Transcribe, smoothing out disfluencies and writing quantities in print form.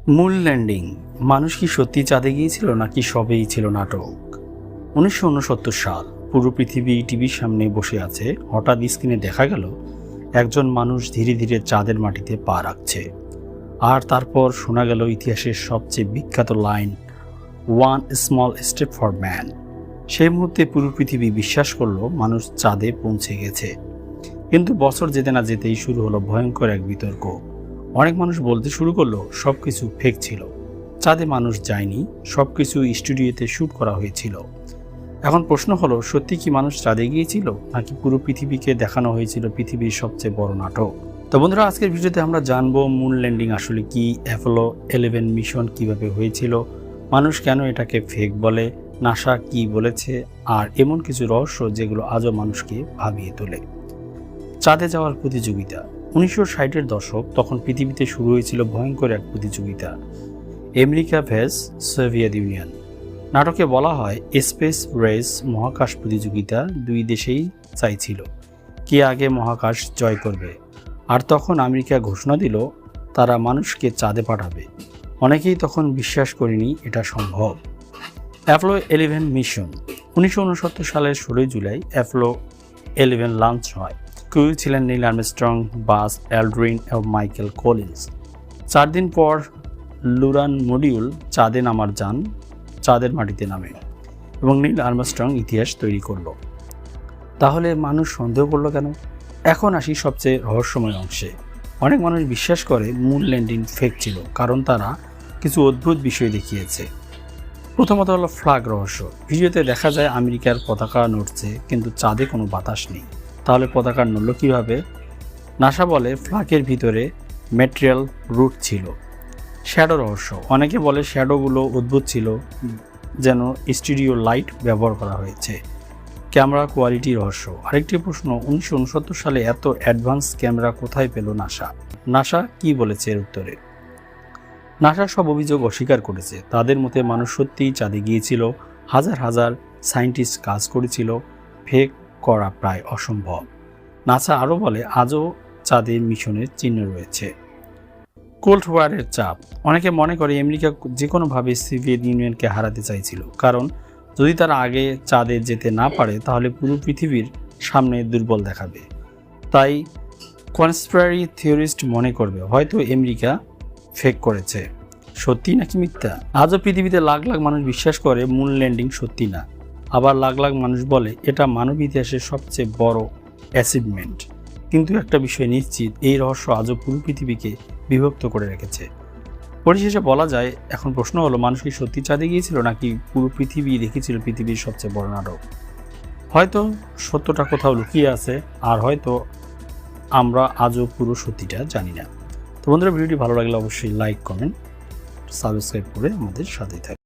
মূল ল্যান্ডিং। মানুষ কি সত্যি চাঁদে গিয়েছিল নাকি সবেই ছিল নাটক? 1969 সাল। পুরো পৃথিবী টিভির সামনে বসে আছে। হঠাৎ স্ক্রিনে দেখা গেল একজন মানুষ ধীরে ধীরে চাঁদের মাটিতে পা রাখছে। আর তারপর শোনা গেল ইতিহাসের সবচেয়ে বিখ্যাত line, one small step for man. সেই মুহূর্তে পুরো পৃথিবী বিশ্বাস করলো মানুষ চাঁদে পৌঁছে গেছে। কিন্তু বছর যেতে না যেতেই শুরু হলো ভয়ঙ্কর এক বিতর্ক। অনেক মানুষ বলতে শুরু করলো সবকিছু ফেক ছিল, চাঁদে মানুষ যায়নি, সবকিছু স্টুডিওতে শ্যুট করা হয়েছিল। এখন প্রশ্ন হলো, সত্যি কি মানুষ চাঁদে গিয়েছিল নাকি পুরো পৃথিবীকে দেখানো হয়েছিল পৃথিবীর সবচেয়ে বড় নাটক? তো বন্ধুরা, আজকের ভিডিওতে আমরা জানবো মুন ল্যান্ডিং আসলে কি, অ্যাপোলো 11 মিশন কিভাবে হয়েছিল, মানুষ কেন এটাকে ফেক বলে, নাসা কি বলেছে, আর এমন কিছু রহস্য যেগুলো আজও মানুষকে ভাবিয়ে তোলে। চাঁদে যাওয়ার প্রতিযোগিতা। 1960-এর দশক, তখন পৃথিবীতে শুরু হয়েছিল ভয়ঙ্কর এক প্রতিযোগিতা, আমেরিকা ভেস সোভিয়েত ইউনিয়ন। নাটকে বলা হয় স্পেস রেস, মহাকাশ প্রতিযোগিতা। দুই দেশেই চাইছিল কে আগে মহাকাশ জয় করবে। আর তখন আমেরিকা ঘোষণা দিল তারা মানুষকে চাঁদে পাঠাবে। অনেকেই তখন বিশ্বাস করেনি এটা সম্ভব। Apollo 11 mission. 1969 সালের 16 জুলাই অ্যাপোলো 11 লঞ্চ হয়। ক্রু ছিলেন নীল আর্মস্ট্রং, বাস অ্যালড্রিন এবং মাইকেল কলিন্স। 4 দিন পর লুরান মডিউল চাঁদে নামার যান চাঁদের মাটিতে নামে এবং নীল আর্মস্ট্রং ইতিহাস তৈরি করলো। তাহলে মানুষ সন্দেহ করলো কেন? এখন আসি সবচেয়ে রহস্যময় অংশে। অনেক মানুষ বিশ্বাস করে মুন ল্যান্ডিং ফেক ছিল, কারণ তারা কিছু অদ্ভুত বিষয় দেখিয়েছে। প্রথমত হলো ফ্ল্যাগ রহস্য। ভিডিওতে দেখা যায় আমেরিকার পতাকা নড়ছে, কিন্তু চাঁদে কোনো বাতাস নেই। তাহলে পতাকা নড়ল কীভাবে? নাসা বলে ফ্ল্যাগের ভিতরে ম্যাটেরিয়াল রুট ছিল। শ্যাডো রহস্য। অনেকে বলে শ্যাডোগুলো অদ্ভুত ছিল, যেন স্টুডিও লাইট ব্যবহার করা হয়েছে। ক্যামেরা কোয়ালিটি রহস্য। আরেকটি প্রশ্ন, 1969 সালে এত অ্যাডভান্স ক্যামেরা কোথায় পেল নাসা? নাসা কি বলেছে এর উত্তরে? নাসা সব অভিযোগ অস্বীকার করেছে। তাদের মতে মানুষ সত্যিই চাঁদে গিয়েছিল, হাজার হাজার সায়েন্টিস্ট কাজ করেছিল, ফেক করা প্রায় অসম্ভব। নাসা আরও বলে আজও চাঁদের মিশনের চিহ্ন রয়েছে। কোল্ড ওয়ারের চাপ। অনেকে মনে করে আমেরিকা যে কোনোভাবে সোভিয়েত ইউনিয়নকে হারাতে চাইছিল, কারণ যদি তারা আগে চাঁদে যেতে না পারে তাহলে পুরো পৃথিবীর সামনে দুর্বল দেখাবে। তাই কনস্পিরারি থিওরিস্ট মনে করবে হয়তো আমেরিকা ফেক করেছে। সত্যি নাকি মিথ্যা? আজও পৃথিবীতে লাখ লাখ মানুষ বিশ্বাস করে মুন ল্যান্ডিং সত্যি না। আবার লাখ লাখ মানুষ বলে এটা মানব ইতিহাসের সবচেয়ে বড় অ্যাচিভমেন্ট। কিন্তু একটা বিষয় নিশ্চিত, এই রহস্য আজও পুরো পৃথিবীকে বিভক্ত করে রেখেছে। পরিশেষে বলা যায়, এখন প্রশ্ন হলো, মানুষ কি সত্যি চাঁদে গিয়েছিল নাকি পুরো পৃথিবী দেখেছিল পৃথিবীর সবচেয়ে বড় নাটক? হয়তো সত্যটা কোথাও লুকিয়ে আছে, আর হয়তো আমরা আজও পুরো সত্যিটা জানি না। তো বন্ধুরা, ভিডিওটি ভালো লাগলে অবশ্যই লাইক, কমেন্ট, সাবস্ক্রাইব করে আমাদের সাথেই থাকবে।